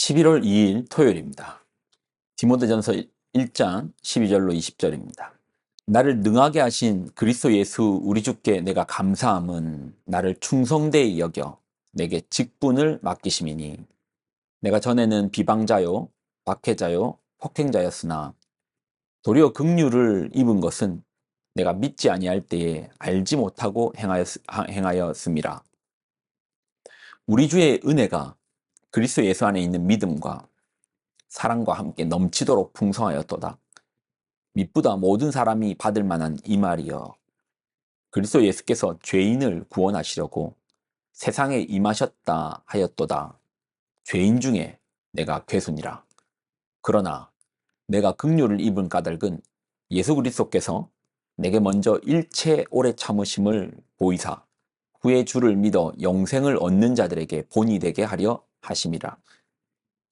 11월 2일 토요일입니다. 디모데전서 1장 12절로 20절입니다. 나를 능하게 하신 그리스도 예수 우리 주께 내가 감사함은 나를 충성되이 여겨 내게 직분을 맡기심이니 내가 전에는 비방자요 박해자요 폭행자였으나 도리어 긍휼을 입은 것은 내가 믿지 아니할 때에 알지 못하고 행하였음이라. 우리 주의 은혜가 그리스도 예수 안에 있는 믿음과 사랑과 함께 넘치도록 풍성하였도다. 미쁘다 모든 사람이 받을 만한 이 말이여. 그리스도 예수께서 죄인을 구원하시려고 세상에 임하셨다 하였도다. 죄인 중에 내가 괴순이라. 그러나 내가 긍휼을 입은 까닭은 예수 그리스도께서 내게 먼저 일체 오래 참으심을 보이사 후에 주를 믿어 영생을 얻는 자들에게 본이 되게 하려 하심이라.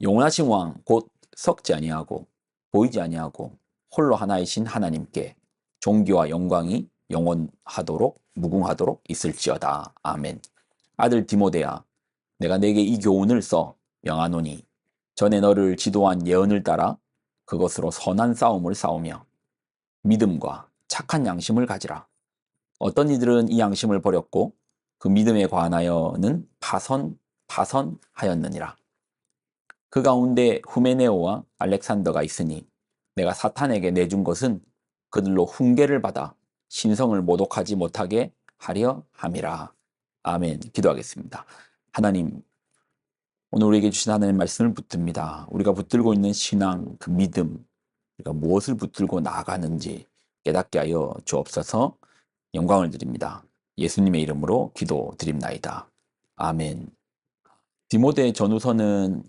영원하신 왕 곧 썩지 아니하고 보이지 아니하고 홀로 하나이신 하나님께 존귀와 영광이 영원하도록 무궁하도록 있을지어다. 아멘. 아들 디모데야, 내가 네게 이 교훈을 써 명하노니 전에 너를 지도한 예언을 따라 그것으로 선한 싸움을 싸우며 믿음과 착한 양심을 가지라. 어떤 이들은 이 양심을 버렸고 그 믿음에 관하여는 파선하였느니라. 그 가운데 후메네오와 알렉산더가 있으니 내가 사탄에게 내준 것은 그들로 훈계를 받아 신성을 모독하지 못하게 하려 함이라. 아멘. 기도하겠습니다. 하나님, 오늘 우리에게 주신 하나님의 말씀을 붙듭니다. 우리가 붙들고 있는 신앙, 그 믿음, 우리가 무엇을 붙들고 나아가는지 깨닫게 하여 주옵소서. 영광을 드립니다. 예수님의 이름으로 기도드립나이다. 아멘. 디모데 전후서는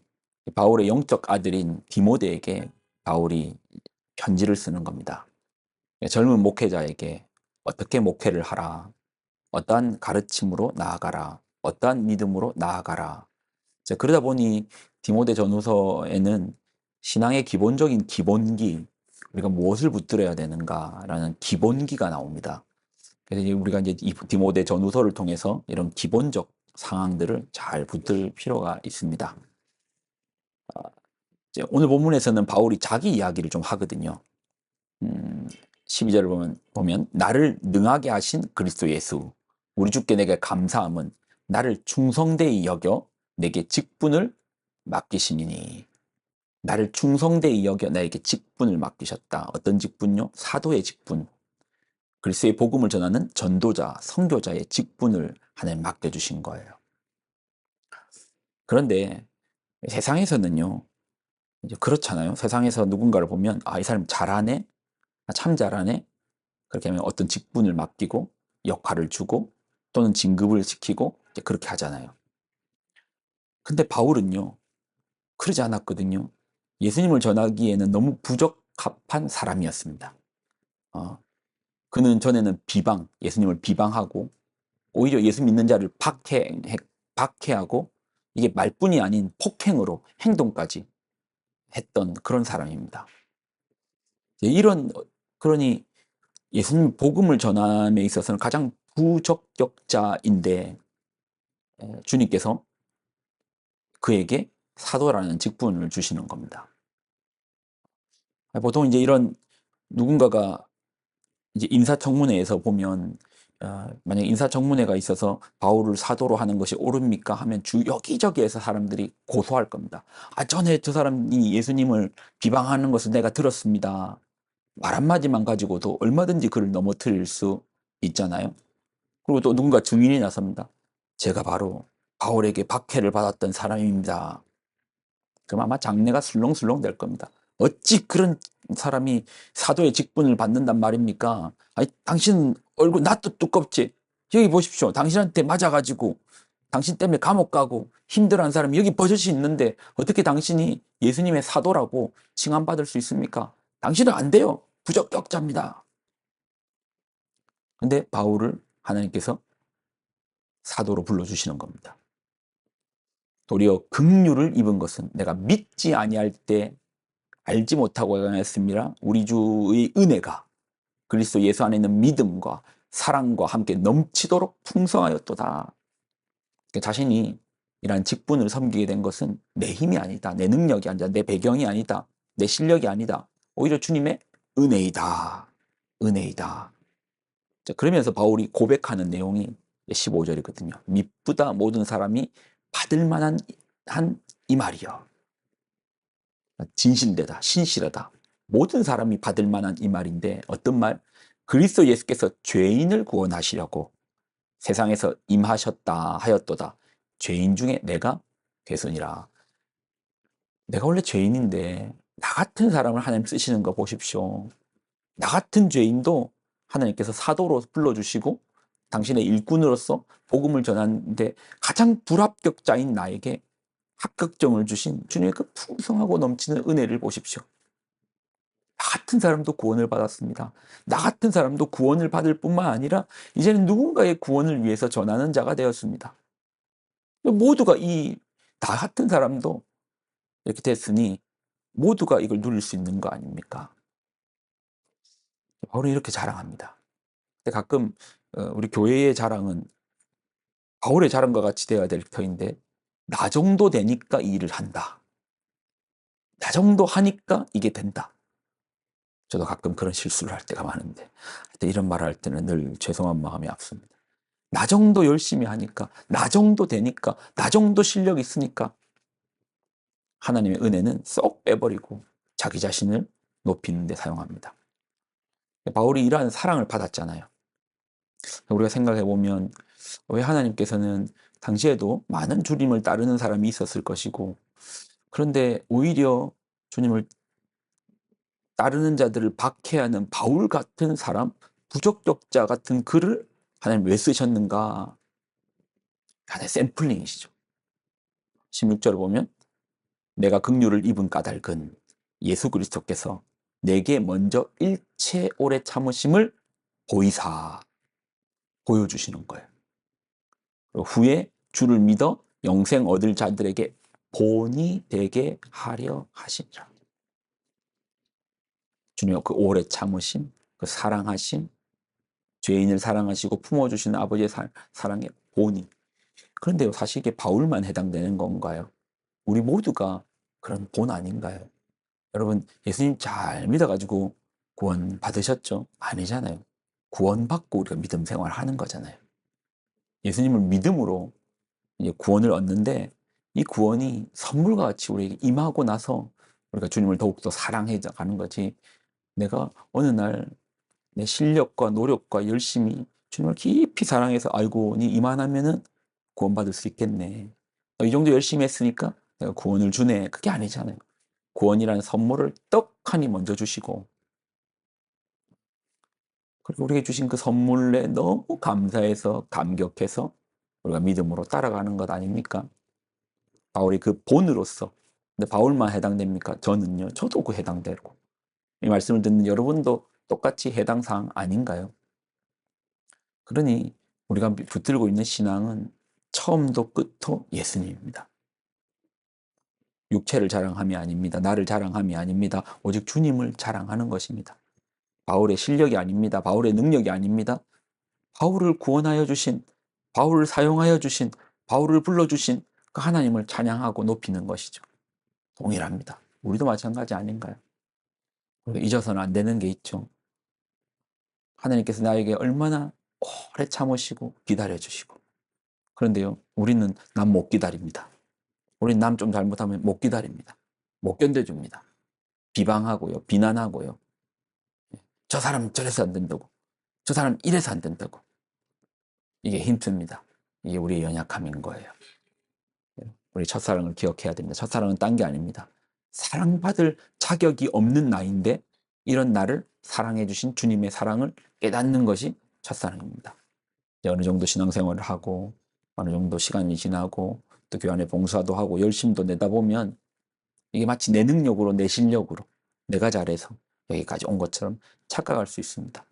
바울의 영적 아들인 디모데에게 바울이 편지를 쓰는 겁니다. 젊은 목회자에게 어떻게 목회를 하라, 어떠한 가르침으로 나아가라, 어떠한 믿음으로 나아가라. 그러다 보니 디모데 전후서에는 신앙의 기본적인 기본기, 우리가 무엇을 붙들어야 되는가라는 기본기가 나옵니다. 그래서 우리가 이제 이 디모데 전후서를 통해서 이런 기본적 상황들을 잘 붙들 필요가 있습니다. 오늘 본문에서는 바울이 자기 이야기를 좀 하거든요. 12절을 보면 나를 능하게 하신 그리스도 예수 우리 주께 내게 감사함은 나를 충성되이 여겨 내게 직분을 맡기시니. 나를 충성되이 여겨 나에게 직분을 맡기셨다. 어떤 직분요? 사도의 직분. 그리스도의 복음을 전하는 전도자, 선교자의 직분을 하나님 맡겨주신 거예요. 그런데 세상에서는요, 이제 그렇잖아요. 세상에서 누군가를 보면 이 사람 잘하네, 참 잘하네. 그렇게 하면 어떤 직분을 맡기고 역할을 주고 또는 진급을 시키고 그렇게 하잖아요. 근데 바울은요, 그러지 않았거든요. 예수님을 전하기에는 너무 부적합한 사람이었습니다. 그는 전에는 예수님을 비방하고 오히려 예수 믿는 자를 박해하고 이게 말뿐이 아닌 폭행으로 행동까지 했던 그런 사람입니다. 그러니 예수님 복음을 전함에 있어서는 가장 부적격자인데 주님께서 그에게 사도라는 직분을 주시는 겁니다. 보통 이제 이런 누군가가 이제 인사청문회에서 보면 만약 인사청문회가 있어서 바울을 사도로 하는 것이 옳습니까? 하면 여기저기에서 사람들이 고소할 겁니다. 전에 저 사람이 예수님을 비방하는 것을 내가 들었습니다. 말 한마디만 가지고도 얼마든지 그를 넘어뜨릴 수 있잖아요. 그리고 또 누군가 증인이 나섭니다. 제가 바로 바울에게 박해를 받았던 사람입니다. 그럼 아마 장례가 술렁술렁 될 겁니다. 어찌 그런 사람이 사도의 직분을 받는단 말입니까? 당신 얼굴 낯도 두껍지? 여기 보십시오. 당신한테 맞아가지고 당신 때문에 감옥 가고 힘들어하는 사람이 여기 버젓이 있는데 어떻게 당신이 예수님의 사도라고 칭함받을 수 있습니까? 당신은 안 돼요. 부적격자입니다. 근데 바울을 하나님께서 사도로 불러주시는 겁니다. 도리어 긍휼을 입은 것은 내가 믿지 아니할 때 알지 못하고 행하였음이라. 우리 주의 은혜가 그리스도 예수 안에 있는 믿음과 사랑과 함께 넘치도록 풍성하였도다. 자신이 이란 직분을 섬기게 된 것은 내 힘이 아니다. 내 능력이 아니다. 내 배경이 아니다. 내 실력이 아니다. 오히려 주님의 은혜이다. 은혜이다. 자, 그러면서 바울이 고백하는 내용이 15절이거든요. 미쁘다 모든 사람이 받을 만한 한 이 말이여. 진실되다, 신실하다. 모든 사람이 받을 만한 이 말인데 어떤 말? 그리스도 예수께서 죄인을 구원하시려고 세상에서 임하셨다 하였도다. 죄인 중에 내가 괴손이라. 내가 원래 죄인인데 나 같은 사람을 하나님 쓰시는 거 보십시오. 나 같은 죄인도 하나님께서 사도로 불러주시고 당신의 일꾼으로서 복음을 전하는데 가장 불합격자인 나에게 합격점을 주신 주님의 그 풍성하고 넘치는 은혜를 보십시오. 나 같은 사람도 구원을 받았습니다. 나 같은 사람도 구원을 받을 뿐만 아니라 이제는 누군가의 구원을 위해서 전하는 자가 되었습니다. 모두가 나 같은 사람도 이렇게 됐으니 모두가 이걸 누릴 수 있는 거 아닙니까? 바울은 이렇게 자랑합니다. 근데 가끔 우리 교회의 자랑은 바울의 자랑과 같이 되어야 될 터인데 나 정도 되니까 이 일을 한다. 나 정도 하니까 이게 된다. 저도 가끔 그런 실수를 할 때가 많은데 이런 말을 할 때는 늘 죄송한 마음이 앞섭니다. 나 정도 열심히 하니까, 나 정도 되니까, 나 정도 실력 있으니까 하나님의 은혜는 쏙 빼버리고 자기 자신을 높이는 데 사용합니다. 바울이 이러한 사랑을 받았잖아요. 우리가 생각해 보면 왜 하나님께서는 당시에도 많은 주님을 따르는 사람이 있었을 것이고 그런데 오히려 주님을 따르는 자들을 박해하는 바울 같은 사람, 부적격자 같은 그를 하나님 왜 쓰셨는가? 하나의 샘플링이시죠. 16절을 보면 내가 긍휼을 입은 까닭은 예수 그리스도께서 내게 먼저 일체 오래 참으심을 보이사 보여주시는 거예요. 후에 주를 믿어 영생 얻을 자들에게 본이 되게 하려 하시니라. 주님의 그 오래 참으심, 그 사랑하심, 죄인을 사랑하시고 품어주시는 아버지의 사랑의 본이. 그런데요, 사실 이게 바울만 해당되는 건가요? 우리 모두가 그런 본 아닌가요? 여러분, 예수님 잘 믿어가지고 구원 받으셨죠? 아니잖아요. 구원받고 우리가 믿음 생활하는 거잖아요. 예수님을 믿음으로 이제 구원을 얻는데 이 구원이 선물과 같이 우리에게 임하고 나서 우리가 주님을 더욱더 사랑해 가는 거지. 내가 어느 날 내 실력과 노력과 열심히 주님을 깊이 사랑해서 알고 니 이만하면은 구원받을 수 있겠네. 이 정도 열심히 했으니까 내가 구원을 주네. 그게 아니잖아요. 구원이라는 선물을 떡하니 먼저 주시고 그리고 우리에게 주신 그 선물에 너무 감사해서 감격해서 우리가 믿음으로 따라가는 것 아닙니까? 바울이 그 본으로서. 근데 바울만 해당됩니까? 저는요. 저도 그 해당되고. 이 말씀을 듣는 여러분도 똑같이 해당 사항 아닌가요? 그러니 우리가 붙들고 있는 신앙은 처음도 끝도 예수님입니다. 육체를 자랑함이 아닙니다. 나를 자랑함이 아닙니다. 오직 주님을 자랑하는 것입니다. 바울의 실력이 아닙니다. 바울의 능력이 아닙니다. 바울을 구원하여 주신, 바울을 사용하여 주신, 바울을 불러주신 그 하나님을 찬양하고 높이는 것이죠. 동일합니다. 우리도 마찬가지 아닌가요? 우리가 잊어서는 안 되는 게 있죠. 하나님께서 나에게 얼마나 오래 참으시고 기다려주시고. 그런데요, 우리는 남 못 기다립니다. 우리는 남 좀 잘못하면 못 기다립니다. 못 견뎌줍니다. 비방하고요, 비난하고요. 저 사람 저래서 안 된다고. 저 사람 이래서 안 된다고. 이게 힌트입니다. 이게 우리의 연약함인 거예요. 우리 첫사랑을 기억해야 됩니다. 첫사랑은 딴 게 아닙니다. 사랑받을 자격이 없는 나인데 이런 나를 사랑해 주신 주님의 사랑을 깨닫는 것이 첫사랑입니다. 어느 정도 신앙생활을 하고 어느 정도 시간이 지나고 또 교회 안에 봉사도 하고 열심도 내다 보면 이게 마치 내 능력으로 내 실력으로 내가 잘해서 여기까지 온 것처럼 착각할 수 있습니다.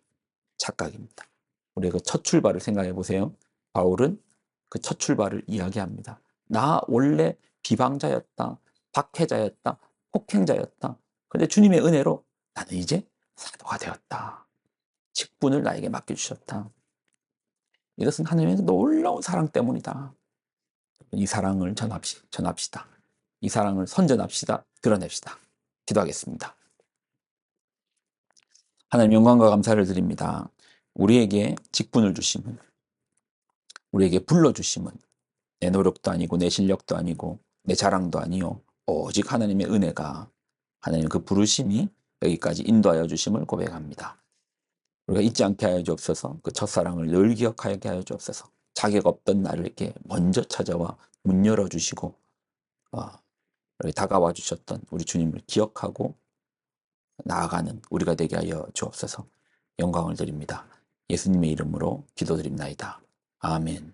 착각입니다. 우리 그 첫 출발을 생각해 보세요. 바울은 그 첫 출발을 이야기합니다. 나 원래 비방자였다, 박해자였다, 폭행자였다. 그런데 주님의 은혜로 나는 이제 사도가 되었다. 직분을 나에게 맡겨주셨다. 이것은 하나님의 놀라운 사랑 때문이다. 이 사랑을 전합시다. 이 사랑을 선전합시다. 드러냅시다. 기도하겠습니다. 하나님 영광과 감사를 드립니다. 우리에게 직분을 주심은, 우리에게 불러주심은 내 노력도 아니고 내 실력도 아니고 내 자랑도 아니요 오직 하나님의 은혜가, 하나님 그 부르심이 여기까지 인도하여 주심을 고백합니다. 우리가 잊지 않게 하여 주옵소서. 그 첫사랑을 늘 기억하게 하여 주옵소서. 자격 없던 나를 이렇게 먼저 찾아와 문 열어주시고 이렇게 다가와 주셨던 우리 주님을 기억하고 나아가는 우리가 되게 하여 주옵소서. 영광을 드립니다. 예수님의 이름으로 기도드립나이다. 아멘.